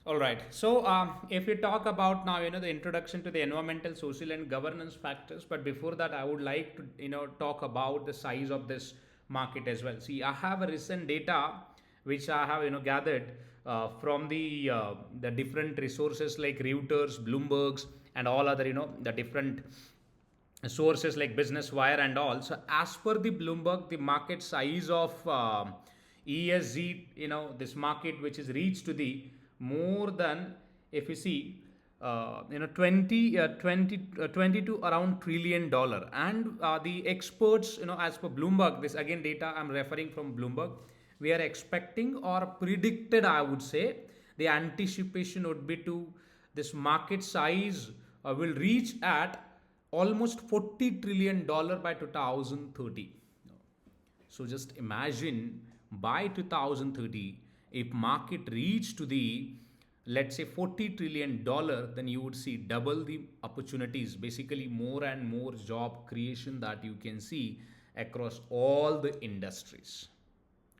All right. So, if we talk about now, the introduction to the environmental, social, and governance factors. But before that, I would like to, talk about the size of this market as well. See, I have a recent data which I have, gathered from the different resources like Reuters, Bloomberg's, and all other, the different sources like Business Wire and all. So, as per the Bloomberg, the market size of ESG, this market which is reached to the more than, if you see, 20 to around $1 trillion. And the experts, as per Bloomberg, this again data I'm referring from Bloomberg, we are expecting or predicted, I would say, the anticipation would be to this market size will reach at almost $40 trillion by 2030. So just imagine by 2030, if market reach to the, let's say, $40 trillion, then you would see double the opportunities, basically more and more job creation that you can see across all the industries.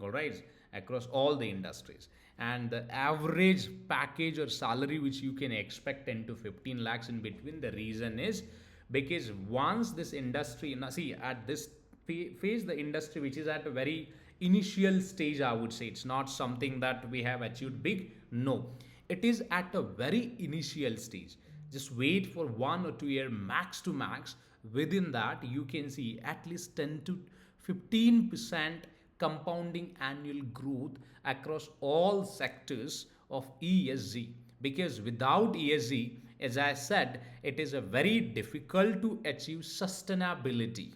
All right, across all the industries. And the average package or salary which you can expect 10 to 15 lakhs in between, the reason is because once this industry, now see, at this phase, the industry which is at a very initial stage, I would say, it's not something that we have achieved big, no, it is at a very initial stage. Just wait for 1 or 2 year max to max. Within that, you can see at least 10 to 15% compounding annual growth across all sectors of ESG. Because without ESG, as I said, it is a very difficult to achieve sustainability.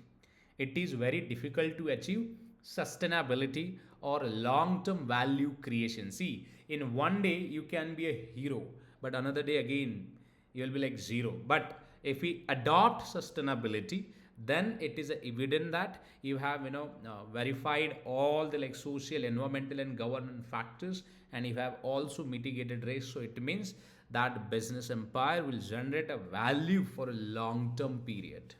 It is very difficult to achieve sustainability or long term value creation. See, in one day you can be a hero, but another day again you will be like zero. But if we adopt sustainability, then it is evident that you have verified all the like social, environmental, and governance factors, and you have also mitigated risk. So it means that business empire will generate a value for a long term period.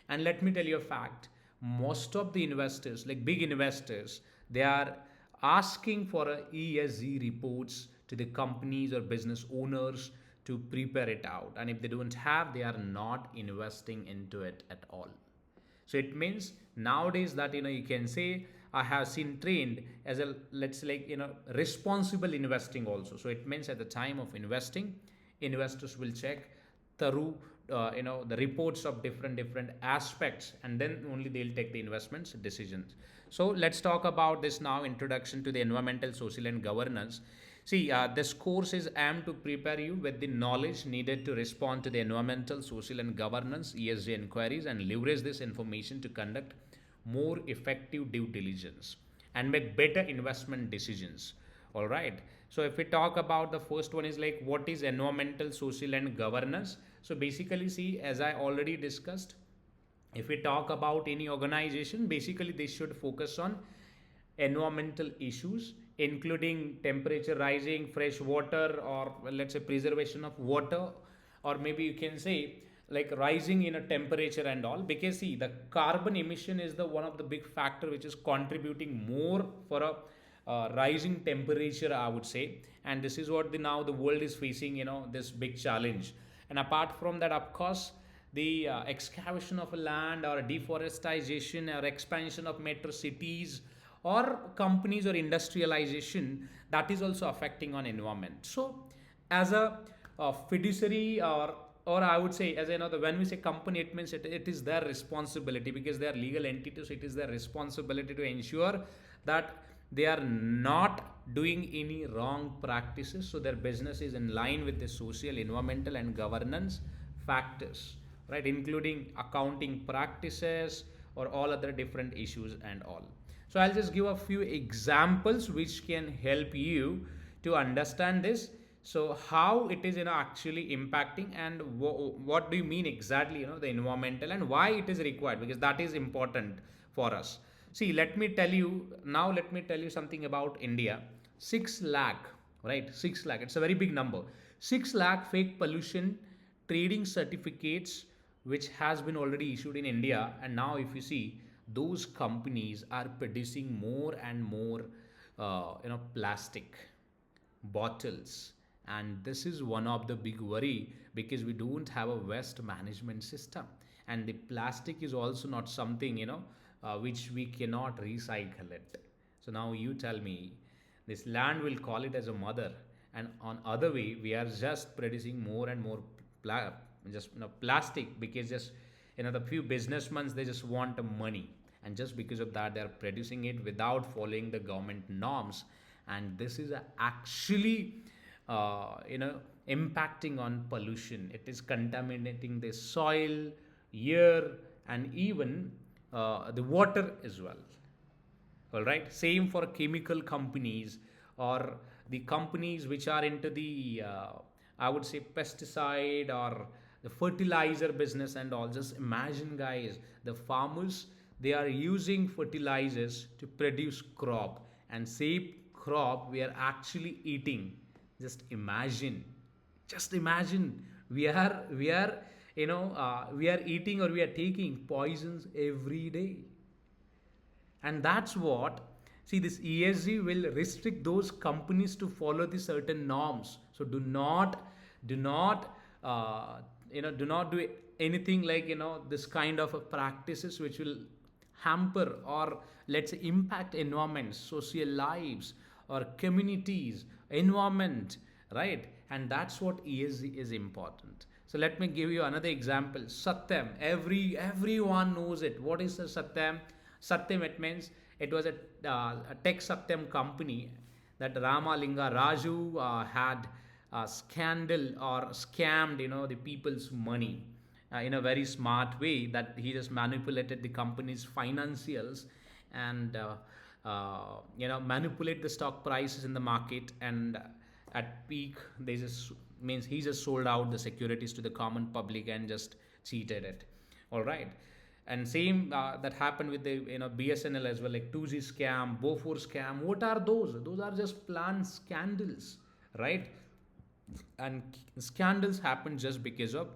And let me tell you a fact, most of the investors, like big investors, they are asking for a ESG reports to the companies or business owners to prepare it out. And if they don't have, they are not investing into it at all. So it means nowadays that you can say I have seen trained as a, let's say, like responsible investing also. So it means at the time of investing, investors will check through the reports of different aspects, and then only they'll take the investments decisions. So let's talk about this now, introduction to the environmental, social, and governance. See, this course is aimed to prepare you with the knowledge needed to respond to the environmental, social, and governance ESG inquiries, and leverage this information to conduct more effective due diligence and make better investment decisions. All right. So if we talk about the first one is like what is environmental, social, and governance. So basically, see, as I already discussed, if we talk about any organization, basically they should focus on environmental issues, including temperature rising, fresh water, or let's say preservation of water, or maybe you can say like rising in a temperature and all. Because see, the carbon emission is the one of the big factor which is contributing more for a rising temperature, I would say. And this is what now the world is facing, this big challenge. And apart from that, of course, the excavation of land or deforestation or expansion of metro cities or companies or industrialization, that is also affecting on environment. So as a fiduciary, or I would say, as when we say company, it means it is their responsibility, because they are legal entities. It is their responsibility to ensure that they are not doing any wrong practices, so their business is in line with the social, environmental, and governance factors, right, including accounting practices or all other different issues and all. So I'll just give a few examples which can help you to understand this. So how it is actually impacting, and what do you mean exactly, the environmental, and why it is required, because that is important for us. See, let me tell you something about India. 6 lakh, right? 6 lakh, it's a very big number. 6 lakh fake pollution trading certificates which has been already issued in India. And now if you see, those companies are producing more and more plastic bottles And this is one of the big worry because we don't have a waste management system, and the plastic is also not something, which we cannot recycle it. So now you tell me, this land will call it as a mother, and on other way we are just producing more and more pla- just plastic, because just the few businessmen, they just want the money, and just because of that they are producing it without following the government norms. And this is actually impacting on pollution. It is contaminating the soil, air, and even the water as well. All right, same for chemical companies, or the companies which are into the I would say pesticide or the fertilizer business and all. Just imagine, guys, the farmers, they are using fertilizers to produce crop, and same crop we are actually eating. Just imagine, just imagine, we are we are eating, or we are taking poisons every day. And that's what, see, this ESG will restrict those companies to follow the certain norms. So do not do not do anything like this kind of a practices which will hamper, or let's say impact environments, social lives, or communities, environment, right? And that's what ESG is important. So let me give you another example. Satyam, everyone knows it. What is the Satyam? Satyam, it means it was a tech Satyam company that Ramalinga Raju had scandal or scammed, the people's money in a very smart way, that he just manipulated the company's financials, and manipulate the stock prices in the market, and at peak they just means he just sold out the securities to the common public and just cheated it. All right. And same that happened with the BSNL as well, like 2G scam, Bofor scam. What are those are just planned scandals, right? And scandals happen just because of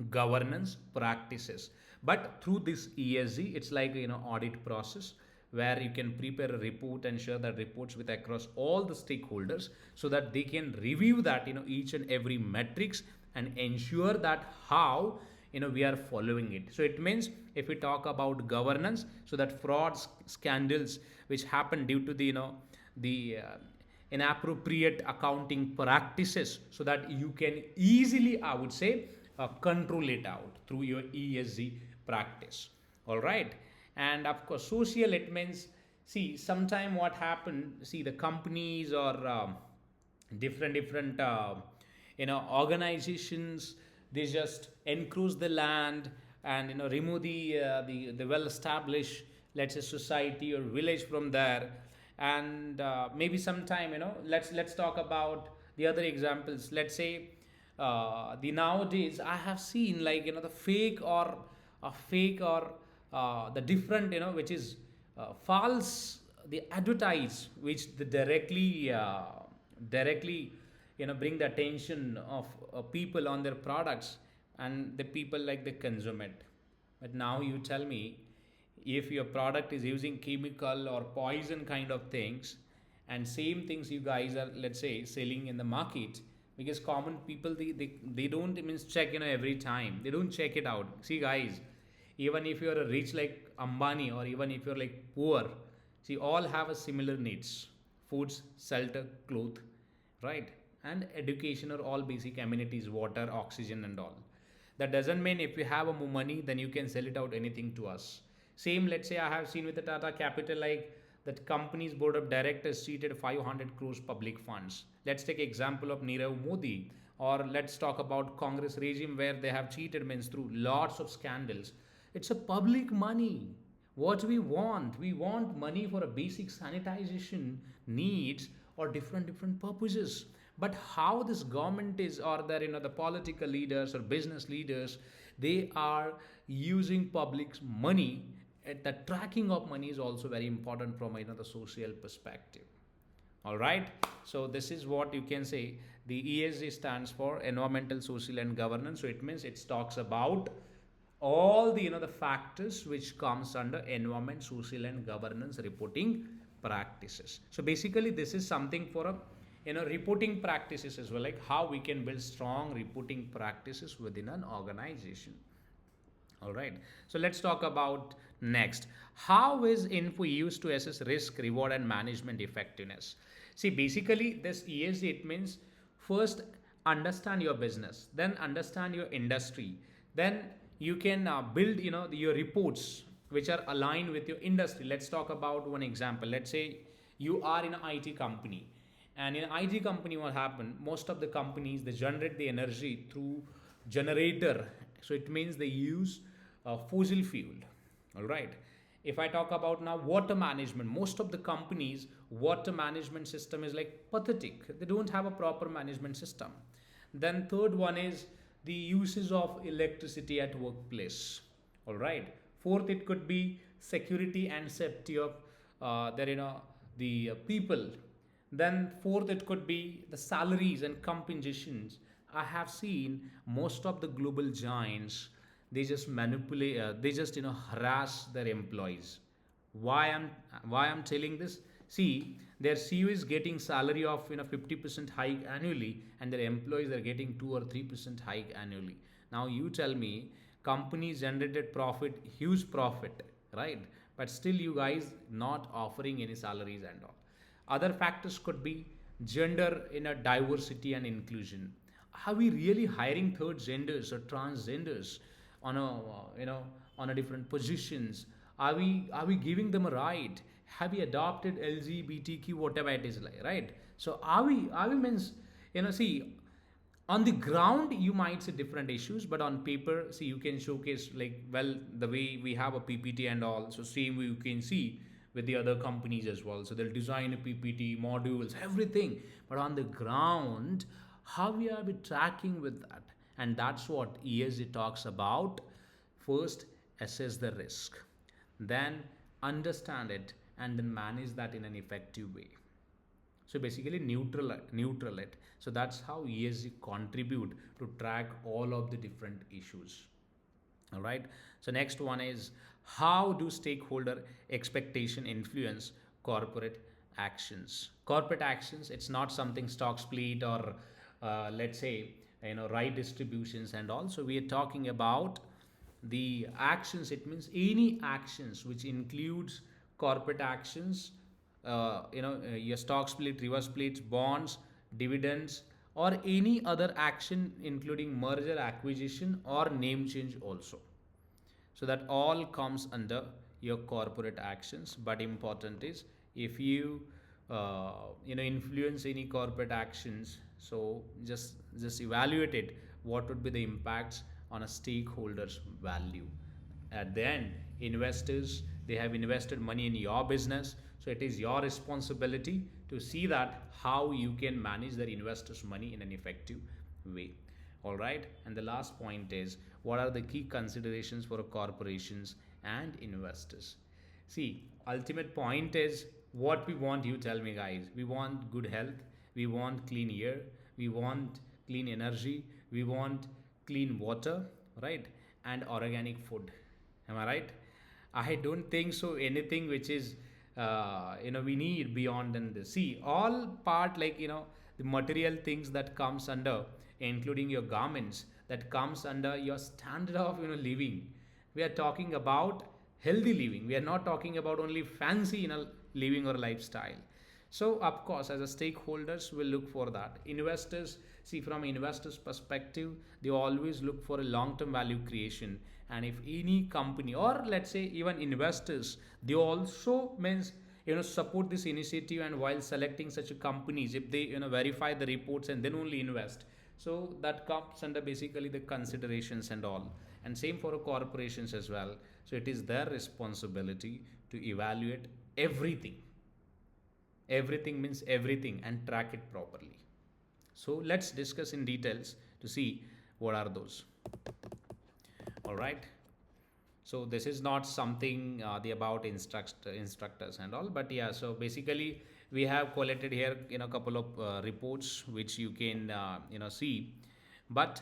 governance practices. But through this ESG, it's like audit process, where you can prepare a report and share that reports with across all the stakeholders, so that they can review that each and every metrics, and ensure that how we are following it. So it means, if we talk about governance, so that frauds, scandals which happen due to the the inappropriate accounting practices, so that you can easily, I would say, control it out through your ESG practice. All right. And of course social, it means, see, sometime what happened, see, the companies or different organizations, they just encroach the land, and remove the well established, let's say, society or village from there. And maybe sometime, let's talk about the other examples. Let's say the nowadays I have seen, like, the fake or the different, which is false, the advertise, which the directly bring the attention of people on their products, and the people, like, they consume it. But now you tell me, if your product is using chemical or poison kind of things, and same things you guys are, let's say, selling in the market, because common people, they don't means check every time, they don't check it out. See, guys, even if you're a rich like Ambani, or even if you're like poor, see, all have a similar needs: foods, shelter, cloth, right? And education, are all basic amenities, water, oxygen, and all. That doesn't mean if you have a more money, then you can sell it out anything to us. Same, let's say, I have seen with the Tata Capital, like, that company's board of directors cheated 500 crores public funds. Let's take example of Nirav Modi, or let's talk about Congress regime, where they have cheated means through lots of scandals. It's a public money. What we want money for a basic sanitization needs, or different purposes. But how this government is, or their the political leaders or business leaders, they are using public's money. The tracking of money is also very important from the social perspective. All right. So this is what you can say. The ESG stands for environmental, social, and governance. So it means it talks about all the the factors which comes under environment, social, and governance reporting practices. So basically, this is something for a reporting practices as well, like how we can build strong reporting practices within an organization. All right. So let's talk about next. How is info used to assess risk, reward, and management effectiveness? See, basically, this ESG, it means first understand your business, then understand your industry, then you can build, your reports which are aligned with your industry. Let's talk about one example. Let's say you are in an IT company, and in IT company, what happened? Most of the companies, they generate the energy through generator. So it means they use fossil fuel. All right. If I talk about now water management, most of the companies water management system is like pathetic. They don't have a proper management system. Then third one is the uses of electricity at workplace. All right. Fourth, it could be security and safety of the people. Then fourth, it could be the salaries and compensations. I have seen most of the global giants, they just manipulate, they just harass their employees. Why I'm telling this? See, their CEO is getting salary of 50% hike annually, and their employees are getting 2 or 3% hike annually. Now you tell me, companies generated profit, huge profit, right? But still you guys not offering any salaries and all. Other factors could be gender in a diversity and inclusion. Are we really hiring third genders or transgenders on a on a different positions? Are we giving them a right? Have we adopted LGBTQ, whatever it is, like, right? So are we means, see, on the ground you might see different issues, but on paper, see, you can showcase, like, well, the way we have a PPT and all, so same way you can see with the other companies as well. So they'll design a PPT modules, everything, but on the ground, how we are we tracking with that? And that's what ESG talks about. First, assess the risk, then understand it, and then manage that in an effective way. So basically neutral it. So that's how ESG contribute to track all of the different issues. All right. So next one is, how do stakeholder expectation influence corporate actions? Corporate actions, it's not something stock split or let's say right distributions and all. So we are talking about the actions. It means any actions which includes corporate actions, your stock split, reverse splits, bonds, dividends, or any other action including merger, acquisition, or name change also. So that all comes under your corporate actions. But important is, if you influence any corporate actions, so just evaluate it, what would be the impacts on a stakeholder's value. At the end, investors, they have invested money in your business, so it is your responsibility to see that how you can manage their investors money in an effective way. All right. And the last point is, what are the key considerations for corporations and investors? See, ultimate point is, what we want, you tell me, guys. We want good health, we want clean air, we want clean energy, we want clean water, right? And organic food. Am I right? I don't think so. Anything which is, we need beyond than this. See, all part, like, the material things that comes under, including your garments, that comes under your standard of, living. We are talking about healthy living. We are not talking about only fancy, living or lifestyle. So of course, as a stakeholders, will look for that. Investors, see, from investors' perspective, they always look for a long-term value creation. And if any company, or let's say even investors, they also means support this initiative, and while selecting such a companies, if they verify the reports and then only invest, so that comes under basically the considerations and all. And same for corporations as well. So it is their responsibility to evaluate everything. Everything means everything, and track it properly. So let's discuss in details to see what are those. All right. So this is not something the about instructors and all, but yeah. So basically, we have collected here a couple of reports which you can see. But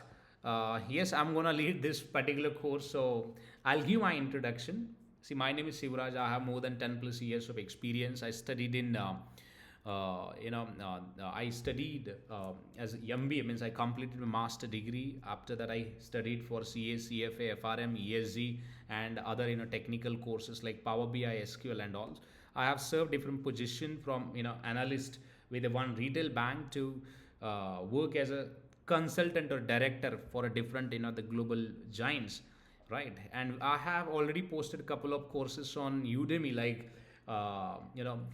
yes, I'm gonna lead this particular course, so I'll give my introduction. See, my name is Sivraj. I have more than 10 plus years of experience. I studied in I studied as MBA, means I completed my master degree. After that, I studied for CA, CFA, FRM, ESG, and other technical courses like Power BI, SQL, and all. I have served different position from analyst with a one retail bank to work as a consultant or director for a different the global giants, right? And I have already posted a couple of courses on Udemy, like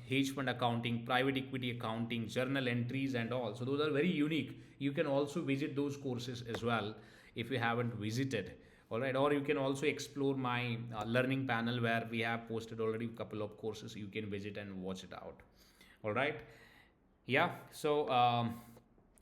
hedge fund accounting, private equity accounting, journal entries, and all. So those are very unique. You can also visit those courses as well if you haven't visited. All right, or you can also explore my learning panel where we have posted already a couple of courses. You can visit and watch it out. All right, yeah. So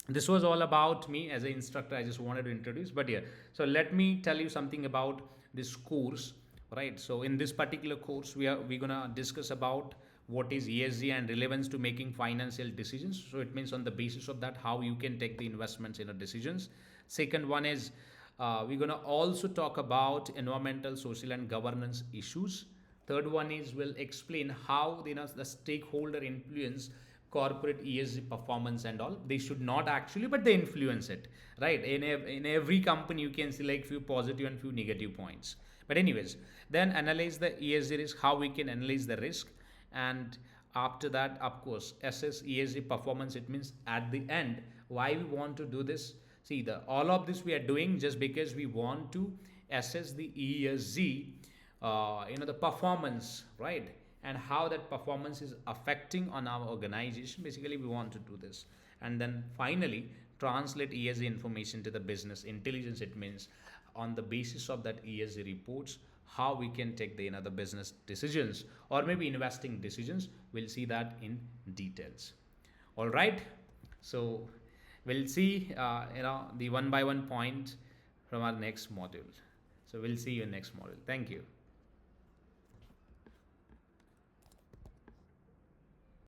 this was all about me as an instructor. I just wanted to introduce, but yeah. So let me tell you something about this course, right? So in this particular course, we're gonna discuss about what is ESG and relevance to making financial decisions. So it means on the basis of that, how you can take the investments in a decisions. Second one is we're gonna also talk about environmental, social, and governance issues. Third one is we'll explain how the stakeholder influence corporate ESG performance and all. They should not actually, but they influence it, right? In every company, you can see like few positive and few negative points. But anyways, then analyze the ESG risk, how we can analyze the risk, and after that, of course, assess ESG performance. It means at the end, why we want to do this. See, the all of this we are doing just because we want to assess the ESG, the performance, right? And how that performance is affecting on our organization. Basically, we want to do this. And then finally, translate ESG information to the business intelligence. It means on the basis of that ESG reports, how we can take the business decisions or maybe investing decisions. We'll see that in details. All right. So we'll see the one by one point from our next module. So we'll see you in next module. Thank you.